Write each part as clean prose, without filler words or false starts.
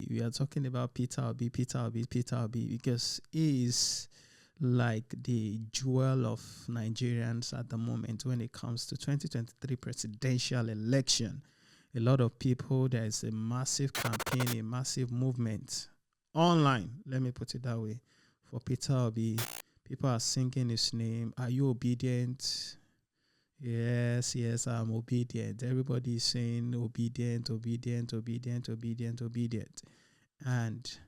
we are talking about Peter Obi, because he is like the jewel of Nigerians at the moment when it comes to 2023 presidential election. A lot of people, there is a massive campaign, a massive movement online, let me put it that way, for Peter Obi. People are singing his name. Are you obedient? Yes, I'm obedient. Everybody is saying obedient. And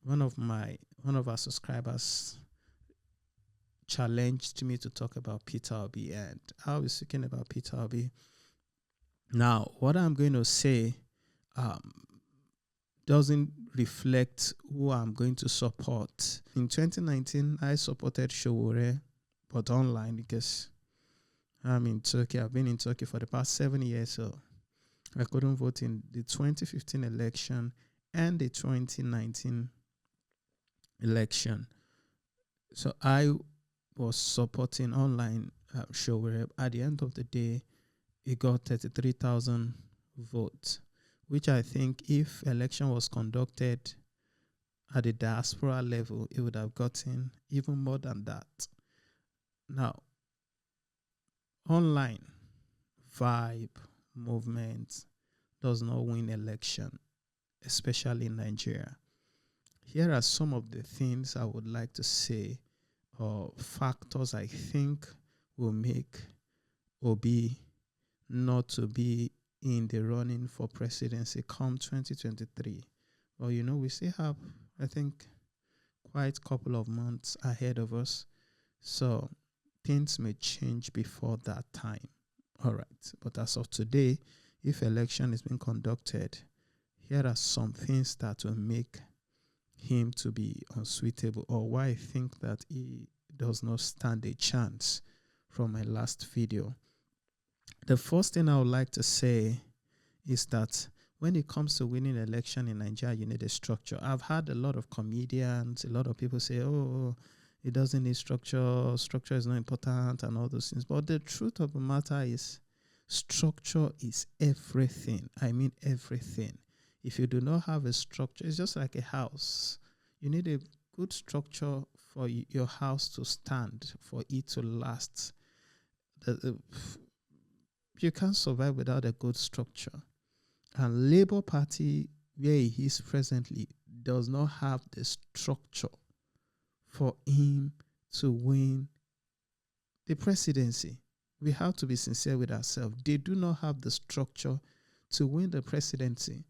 one of our subscribers challenged me to talk about Peter Obi, and I was speaking about Peter Obi. Now, what I'm going to say doesn't reflect who I'm going to support. In 2019, I supported SHURE, but online, because I'm in Turkey. I've been in Turkey for the past 7 years, so I couldn't vote in the 2015 election and the 2019 election. So I was supporting online SHURE. At the end of the day, it got 33,000 votes, which I think if election was conducted at the diaspora level, it would have gotten even more than that. Now, online vibe movement does not win election, especially in Nigeria. Here are some of the things I would like to say, or factors I think will make Obi not to be in the running for presidency come 2023. Well, we still have, I think, quite a couple of months ahead of us. So things may change before that time. All right. But as of today, if election is being conducted, here are some things that will make him to be unsuitable, or why I think that he does not stand a chance from my last video. The first thing I would like to say is that when it comes to winning election in Nigeria, you need a structure. I've had a lot of comedians, a lot of people say, oh, it doesn't need structure, structure is not important and all those things. But the truth of the matter is structure is everything. I mean everything. If you do not have a structure, it's just like a house. You need a good structure for your house to stand, for it to last. You can't survive without a good structure. And Labour Party, where he is presently, does not have the structure for him to win the presidency. We have to be sincere with ourselves. They do not have the structure to win the presidency.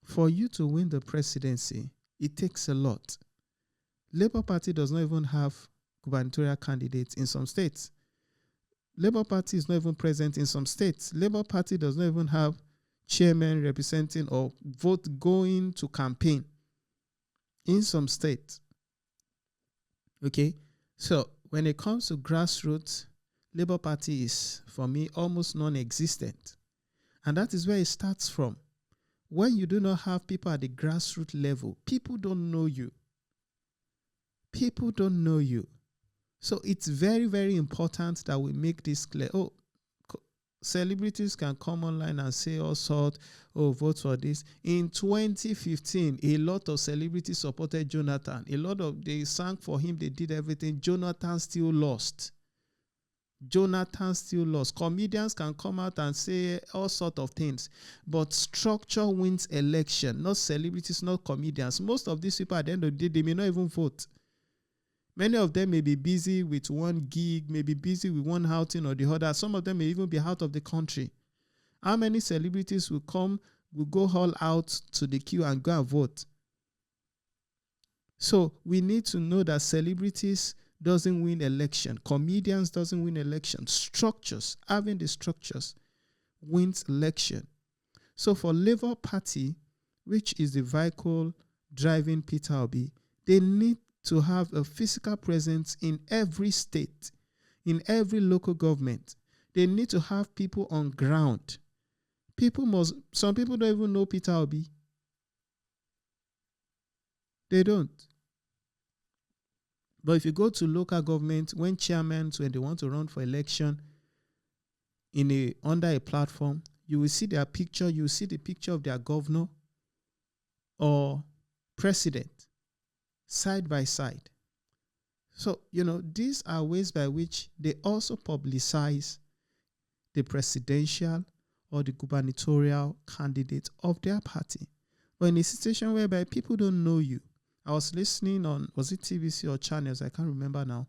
For you to win the presidency, it takes a lot. Labour Party does not even have gubernatorial candidates in some states. Labour Party is not even present in some states. Labour Party does not even have chairman representing or vote going to campaign in some states. Okay? So when it comes to grassroots, Labour Party is, for me, almost non-existent. And that is where it starts from. When you do not have people at the grassroots level, people don't know you. People don't know you. So it's very, very important that we make this clear. Oh, celebrities can come online and say all sorts, oh, vote for this. In 2015, a lot of celebrities supported Jonathan. They sang for him, they did everything. Jonathan still lost. Comedians can come out and say all sorts of things. But structure wins election, not celebrities, not comedians. Most of these people at the end of the day, they may not even vote. Many of them may be busy with one gig, may be busy with one outing or the other. Some of them may even be out of the country. How many celebrities will go all out to the queue and go and vote? So we need to know that celebrities doesn't win election. Comedians doesn't win election. Structures, having the structures, wins election. So for Labour Party, which is the vehicle driving Peter Obi, they need to have a physical presence in every state, in every local government. They need to have people on ground. Some people don't even know Peter Obi. They don't. But if you go to local government, when chairmen, when they want to run for election under a platform, you will see their picture, you will see the picture of their governor or president side by side. So, these are ways by which they also publicize the presidential or the gubernatorial candidate of their party. But in a situation whereby people don't know you, I was listening on, was it TVC or channels? I can't remember now.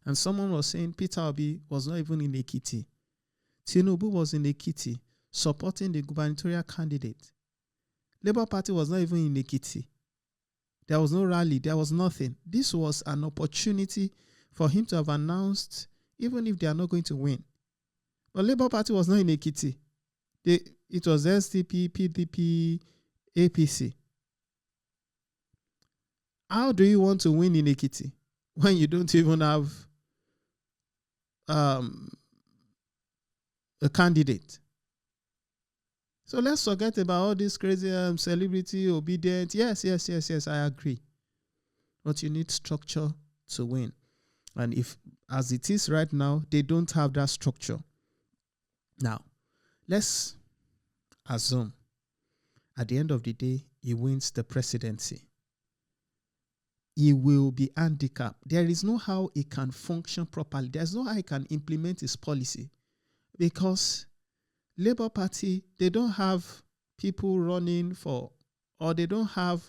And someone was saying Peter Obi was not even in Ekiti. Tinubu was in Ekiti supporting the gubernatorial candidate. Labour Party was not even in Ekiti. There was no rally. There was nothing. This was an opportunity for him to have announced, even if they are not going to win. But Labour Party was not in Ekiti. It was SDP, PDP, APC. How do you want to win in Ekiti when you don't even have a candidate? So let's forget about all this crazy celebrity obedient. Yes, I agree. But you need structure to win. And if, as it is right now, they don't have that structure. Now, let's assume at the end of the day, he wins the presidency. He will be handicapped. There is no how he can function properly. There's no how he can implement his policy, because Labour Party, they don't have people running for, or they don't have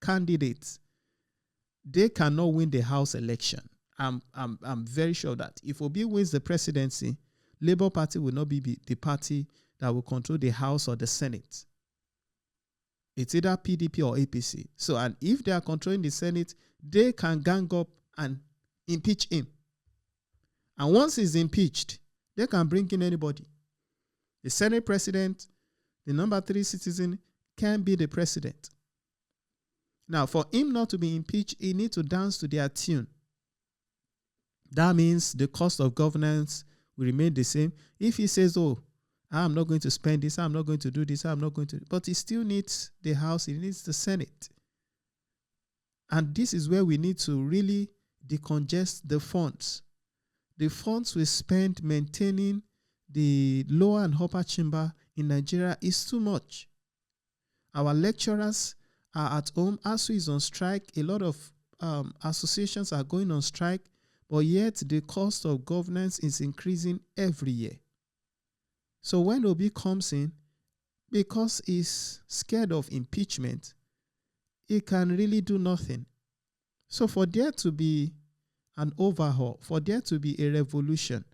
candidates. They cannot win the House election. I'm very sure that if Obi wins the presidency, Labour Party will not be the party that will control the House or the Senate. It's either PDP or APC. So, and if they are controlling the Senate, they can gang up and impeach him. And once he's impeached, they can bring in anybody. The Senate president, the number 3 citizen, can be the president. Now, for him not to be impeached, he needs to dance to their tune. That means the cost of governance will remain the same. If he says, oh, I'm not going to spend this, I'm not going to do this, I'm not going to, but he still needs the House, he needs the Senate. And this is where we need to really decongest the funds. The funds we spend maintaining the lower and upper chamber in Nigeria is too much. Our lecturers are at home. ASU is on strike. A lot of associations are going on strike, but yet the cost of governance is increasing every year. So when Obi comes in, because he's scared of impeachment, he can really do nothing. So for there to be an overhaul, for there to be a revolution,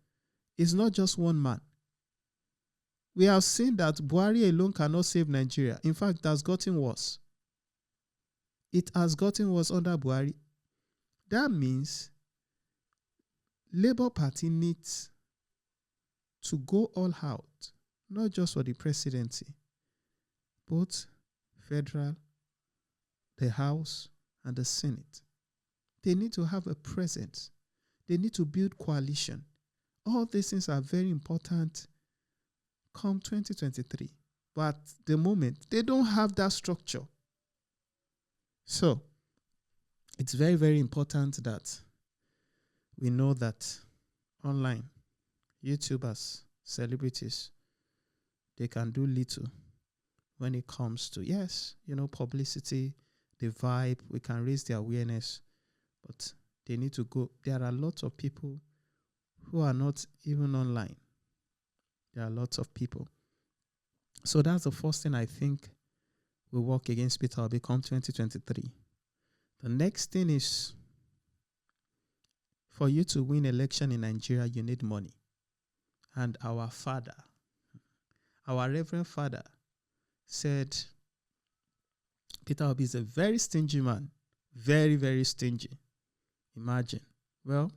it's not just one man. We have seen that Buhari alone cannot save Nigeria. In fact, it has gotten worse. It has gotten worse under Buhari. That means Labour Party needs to go all out, not just for the presidency, both federal, the House, and the Senate. They need to have a presence. They need to build coalition. All these things are very important come 2023. But at the moment, they don't have that structure. So, it's very, very important that we know that online, YouTubers, celebrities, they can do little when it comes to, yes, publicity, the vibe, we can raise their awareness, but they need to go. There are lots of people who are not even online. There are lots of people. So that's the first thing I think will work against Peter Obi come 2023. The next thing is, for you to win election in Nigeria, you need money. And our father, our Reverend Father, said Peter Obi is a very stingy man. Very, very stingy. Imagine. Well,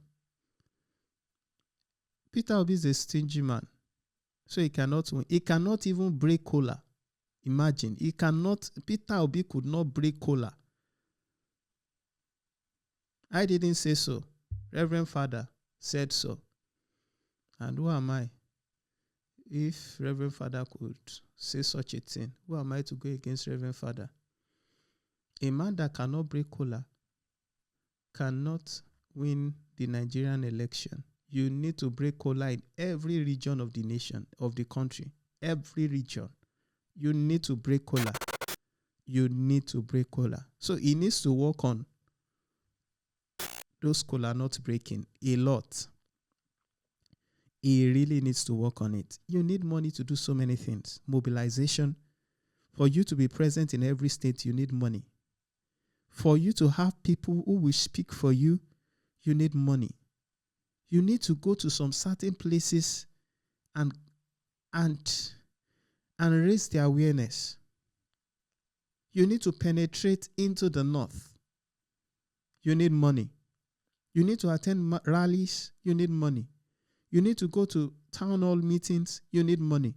Peter Obi is a stingy man. So he cannot win. He cannot even break cola. Imagine. Peter Obi could not break cola. I didn't say so. Reverend Father said so. And who am I? If Reverend Father could say such a thing, who am I to go against Reverend Father? A man that cannot break cola cannot win the Nigerian election. You need to break cola in every region of the nation, of the country. Every region. You need to break cola. you need to break cola. So he needs to work on those cola not breaking a lot. He really needs to work on it. You need money to do so many things. Mobilization. For you to be present in every state, you need money. For you to have people who will speak for you, you need money. You need to go to some certain places and raise the awareness. You need to penetrate into the north. You need money. You need to attend rallies. You need money. You need to go to town hall meetings. You need money.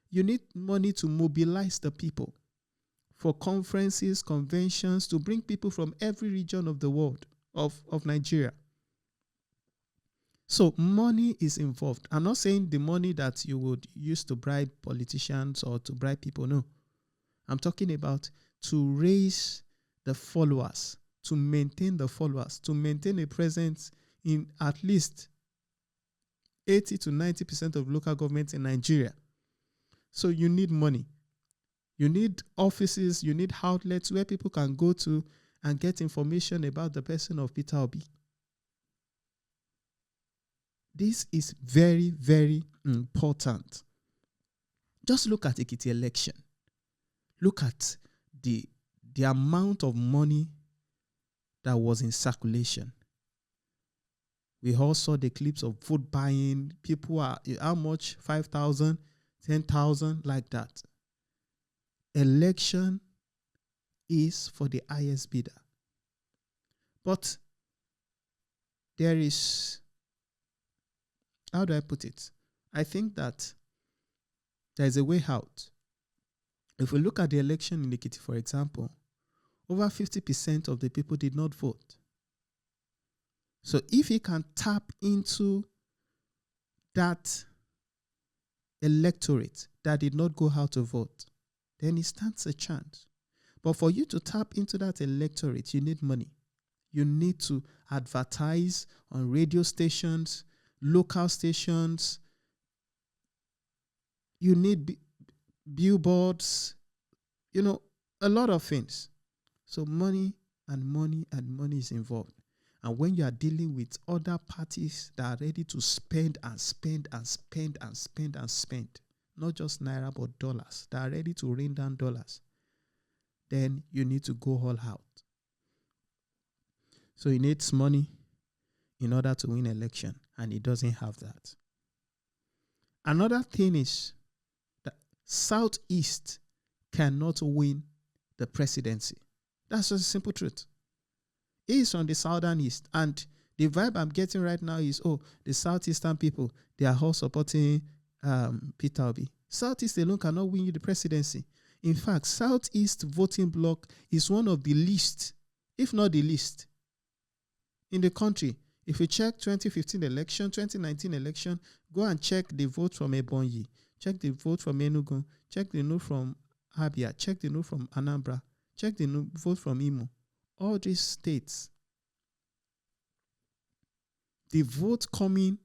You need money to mobilize the people for conferences, conventions, to bring people from every region of the world, of Nigeria. So money is involved. I'm not saying the money that you would use to bribe politicians or to bribe people. No. I'm talking about to raise the followers, to maintain the followers, to maintain a presence in at least 80 to 90% of local governments in Nigeria. So you need money. You need offices, you need outlets where people can go to and get information about the person of Peter Obi. This is very, very important. Just look at Ekiti election. Look at the amount of money that was in circulation. We all saw the clips of vote buying. People are, how much? 5,000, 10,000, like that. Election is for the highest bidder. But there is, how do I put it? I think that there is a way out. If we look at the election in Ekiti, for example, over 50% of the people did not vote. So if he can tap into that electorate that did not go out to vote, then he stands a chance. But for you to tap into that electorate, you need money. You need to advertise on radio stations, local stations. You need billboards, a lot of things. So money and money and money is involved. And when you are dealing with other parties that are ready to spend and spend and spend and spend and spend, not just naira but dollars, that are ready to rain down dollars, then you need to go all out. So he needs money in order to win election, and he doesn't have that. Another thing is that Southeast cannot win the presidency. That's just a simple truth. He is from the Southern East, and the vibe I'm getting right now is, the Southeastern people, they are all supporting Peter Obi. Southeast alone cannot win you the presidency. In fact, Southeast voting bloc is one of the least, if not the least, in the country. If you check 2015 election, 2019 election, go and check the vote from Ebonyi, check the vote from Enugu, check the vote from Abia, check the vote from Anambra, check the vote from Imo. All these states, the vote coming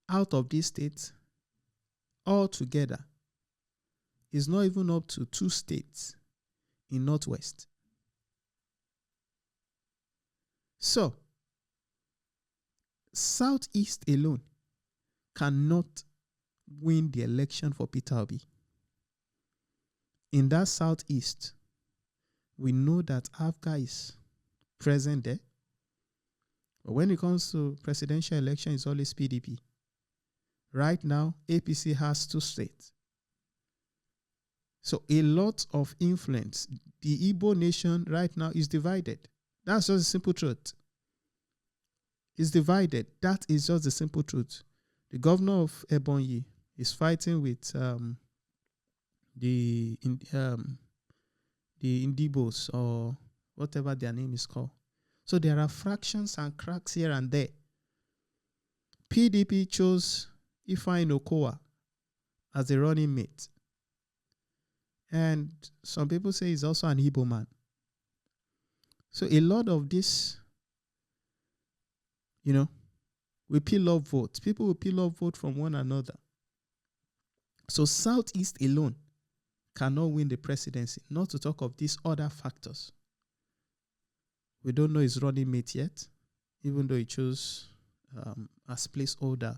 out of these states altogether is not even up to 2 states in Northwest. So, Southeast alone cannot win the election for Peter Obi. In that Southeast, we know that AFGA is present there. But when it comes to presidential election, it's always PDP. Right now, APC has 2 states. So a lot of influence. The Igbo nation right now is divided. That's just a simple truth. It's divided. That is just the simple truth. The governor of Ebonyi is fighting with the Indibos, or whatever their name is called. So there are fractions and cracks here and there. PDP chose Ifeanyi Okowa as a running mate. And some people say he's also an Igbo man. So a lot of this, we peel off votes. People will peel off vote from one another. So Southeast alone cannot win the presidency, not to talk of these other factors. We don't know his running mate yet, even though he chose as placeholder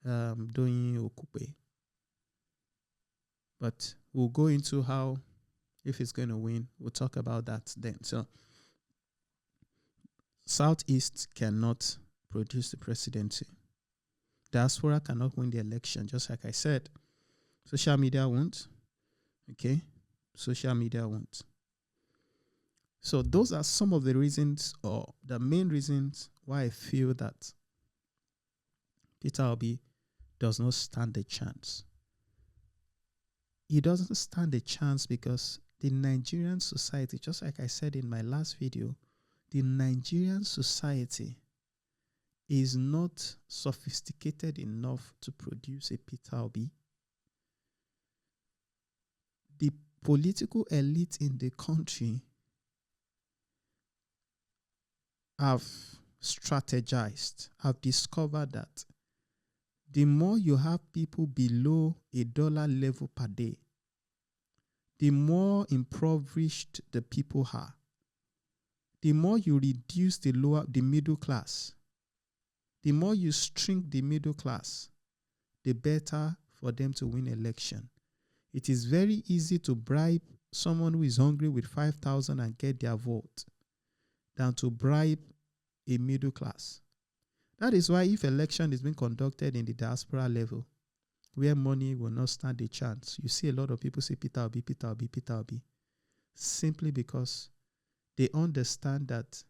Doyin Okupe. But we'll go into how, if he's going to win, we'll talk about that then. So, Southeast cannot produce the presidency. Diaspora cannot win the election, just like I said. Social media won't. Okay? Social media won't. So those are some of the reasons, or the main reasons, why I feel that Peter Obi does not stand a chance. He doesn't stand a chance because the Nigerian society, just like I said in my last video, the Nigerian society is not sophisticated enough to produce a Peter Obi. The political elite in the country have strategized, have discovered that the more you have people below $1 level per day, the more impoverished the people are. The more you reduce the middle class, the more you shrink the middle class, the better for them to win election. It is very easy to bribe someone who is hungry with 5,000 and get their vote than to bribe a middle class. That is why if election is being conducted in the diaspora level, where money will not stand a chance, you see a lot of people say Peter Obi, Peter Obi, Peter Obi, simply because they understand that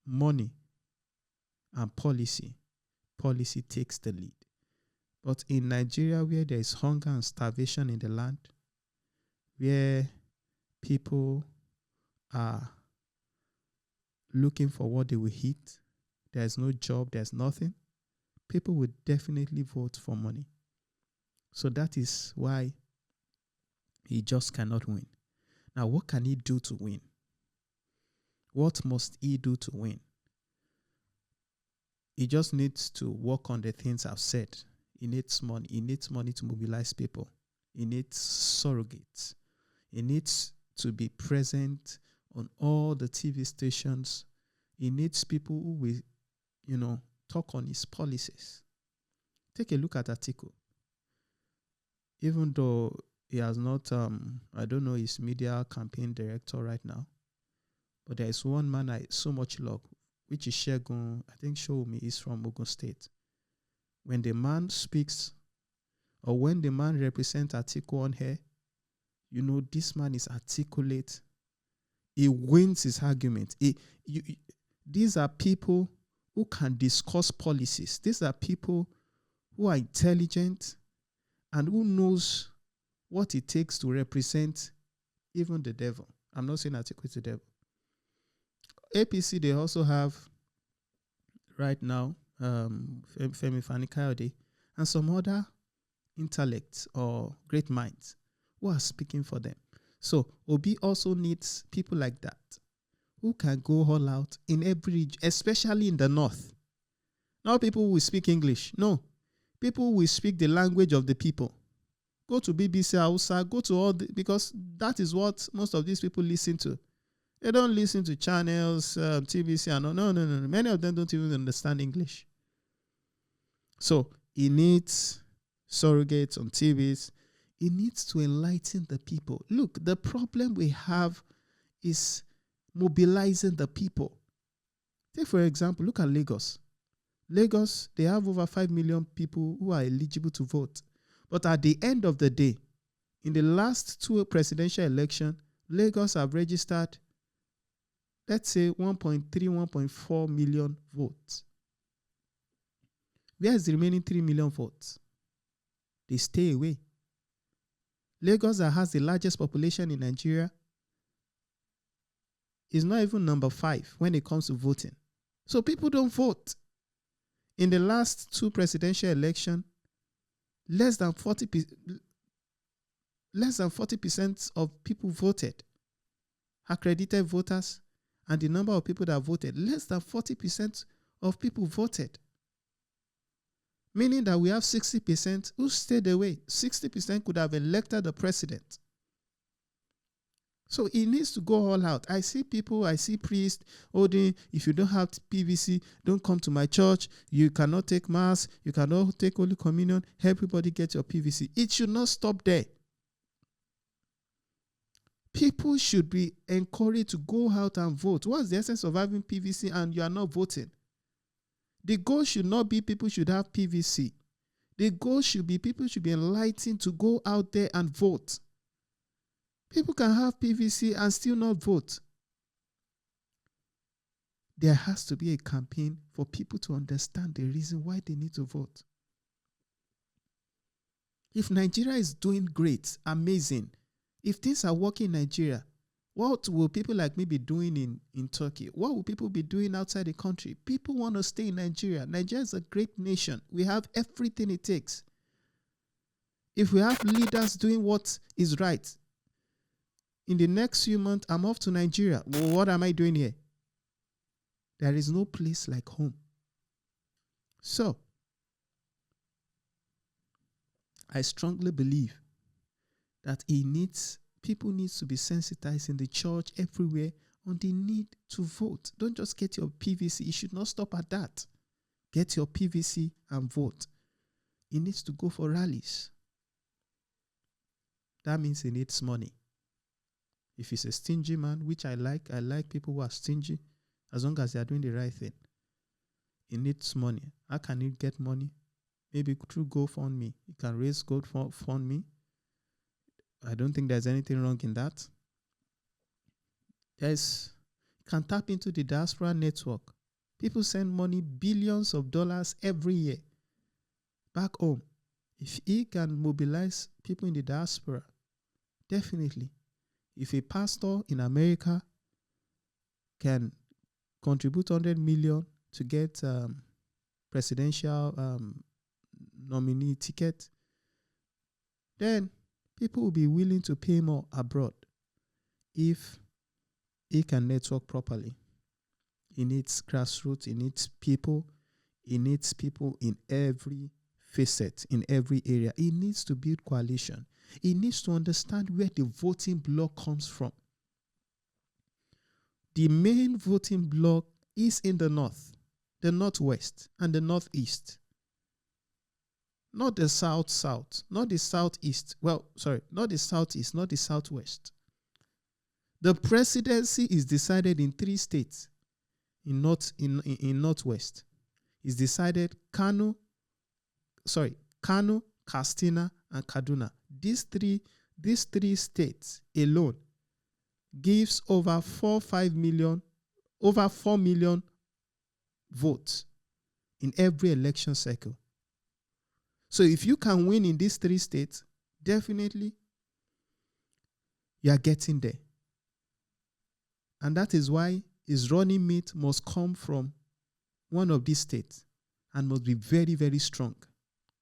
money and policy takes the lead. But in Nigeria, where there is hunger and starvation in the land, where people are looking for what they will eat, there's no job, there's nothing, people would definitely vote for money. So that is why he just cannot win. Now, what can he do to win? What must he do to win? He just needs to work on the things I've said. He needs money. He needs money to mobilize people. He needs surrogates. He needs to be present on all the TV stations. He needs people who will, talk on his policies. Take a look at Atiku. Even though he has not, I don't know his media campaign director right now, but there is one man I so much love, which is Shegun, I think Shoumi is from Ogun State. When the man speaks, or when the man represents Atiku on here, this man is articulate. He wins his argument. These are people who can discuss policies. These are people who are intelligent and who knows what it takes to represent even the devil. I'm not saying Atiku is the devil. APC, they also have right now Femi Fani-Kayode and some other intellects or great minds who are speaking for them. So Obi also needs people like that who can go all out in every region, especially in the north. Not people who speak English. No. People who speak the language of the people. Go to BBC Hausa, go to all because that is what most of these people listen to. They don't listen to channels, TVC, and no. Many of them don't even understand English. So he needs surrogates on TVs. He needs to enlighten the people. Look, the problem we have is mobilizing the people. Take, for example, look at Lagos. Lagos, they have over 5 million people who are eligible to vote. But at the end of the day, in the last 2 presidential elections, Lagos have registered, let's say, 1.3, 1.4 million votes. Where is the remaining 3 million votes? They stay away. Lagos, that has the largest population in Nigeria, is not even number 5 when it comes to voting. So people don't vote. In the last 2 presidential elections, less than 40% of people voted. Accredited voters, and the number of people that voted, less than 40% of people voted. Meaning that we have 60% who stayed away. 60% could have elected the president. So he needs to go all out. I see people, I see priests holding, if you don't have PVC, don't come to my church. You cannot take mass. You cannot take Holy Communion. Everybody get your PVC. It should not stop there. People should be encouraged to go out and vote. What's the essence of having PVC and you are not voting? The goal should not be people should have PVC. The goal should be people should be enlightened to go out there and vote. People can have PVC and still not vote. There has to be a campaign for people to understand the reason why they need to vote. If Nigeria is doing great, amazing, if things are working in Nigeria, what will people like me be doing in Turkey? What will people be doing outside the country? People want to stay in Nigeria. Nigeria is a great nation. We have everything it takes. If we have leaders doing what is right, in the next few months, I'm off to Nigeria. Well, what am I doing here? There is no place like home. So, I strongly believe that people need to be sensitized in the church everywhere on the need to vote. Don't just get your PVC. It should not stop at that. Get your PVC and vote. It needs to go for rallies. That means it needs money. If he's a stingy man, which I like people who are stingy, as long as they are doing the right thing. It needs money. How can it get money? Maybe through GoFundMe. You can raise GoFundMe. I don't think there's anything wrong in that. You can tap into the Diaspora network. People send money, billions of dollars every year back home. If he can mobilize people in the diaspora, definitely. If a pastor in America can contribute 100 million to get presidential nominee ticket, then people will be willing to pay more abroad if he can network properly. He needs grassroots, he needs people in every facet, in every area. He needs to build coalition. He needs to understand where the voting bloc comes from. The main voting bloc is in the north, the northwest, and the northeast. Not the south, not the southeast. Well, sorry, not the southeast, not the southwest. The presidency is decided in 3 states in northwest. It's decided Kano, Katsina, and Kaduna. These three states alone gives over 4 million votes in every election cycle. So if you can win in these 3 states, definitely you are getting there. And that is why his running mate must come from one of these states and must be very, very strong.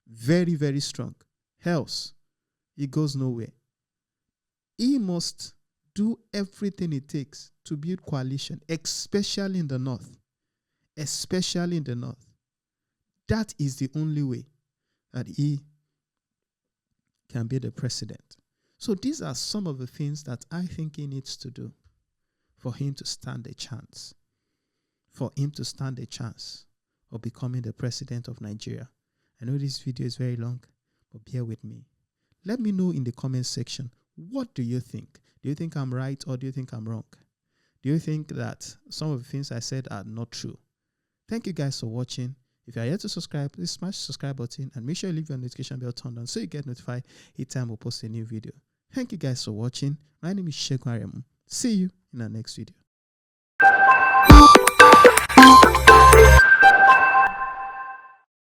Very, very strong. Else, he goes nowhere. He must do everything it takes to build coalition, especially in the north. Especially in the north. That is the only way that he can be the president. So these are some of the things that I think he needs to do for him to stand a chance. For him to stand a chance of becoming the president of Nigeria. I know this video is very long, but bear with me. Let me know in the comment section, what do you think? Do you think I'm right or do you think I'm wrong? Do you think that some of the things I said are not true? Thank you guys for watching. If you are yet to subscribe, please smash the subscribe button and make sure you leave your notification bell turned on so you get notified each time we post a new video. Thank you guys for watching. My name is Shyun Aremu. See you in our next video.